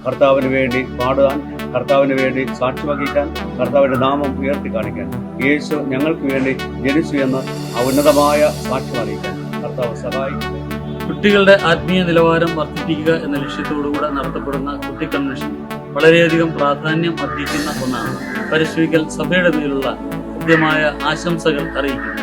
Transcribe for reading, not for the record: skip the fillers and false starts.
കർത്താവിന് വേണ്ടി പാടുവാൻ, കർത്താവിന് വേണ്ടി സാക്ഷി വഹിക്കാൻ, കർത്താവിൻ്റെ നാമം ഉയർത്തി കാണിക്കാൻ, യേശു ഞങ്ങൾക്ക് വേണ്ടി ജനിച്ചു എന്ന് ഉന്നതമായ സാക്ഷ്യം അറിയിക്കാൻ കർത്താവ് സഹായിക്കും. കുട്ടികളുടെ ആത്മീയ നിലവാരം വർദ്ധിപ്പിക്കുക എന്ന ലക്ഷ്യത്തോടുകൂടെ നടത്തപ്പെടുന്ന കുട്ടി കൺവെൻഷൻ വളരെയധികം പ്രാധാന്യം അർഹിക്കുന്ന ഒന്നാണ്. പരിശീലിക്കൽ സഭയുടെ മേലുള്ള കൃത്യമായ ആശംസകൾ അറിയിക്കുന്നു.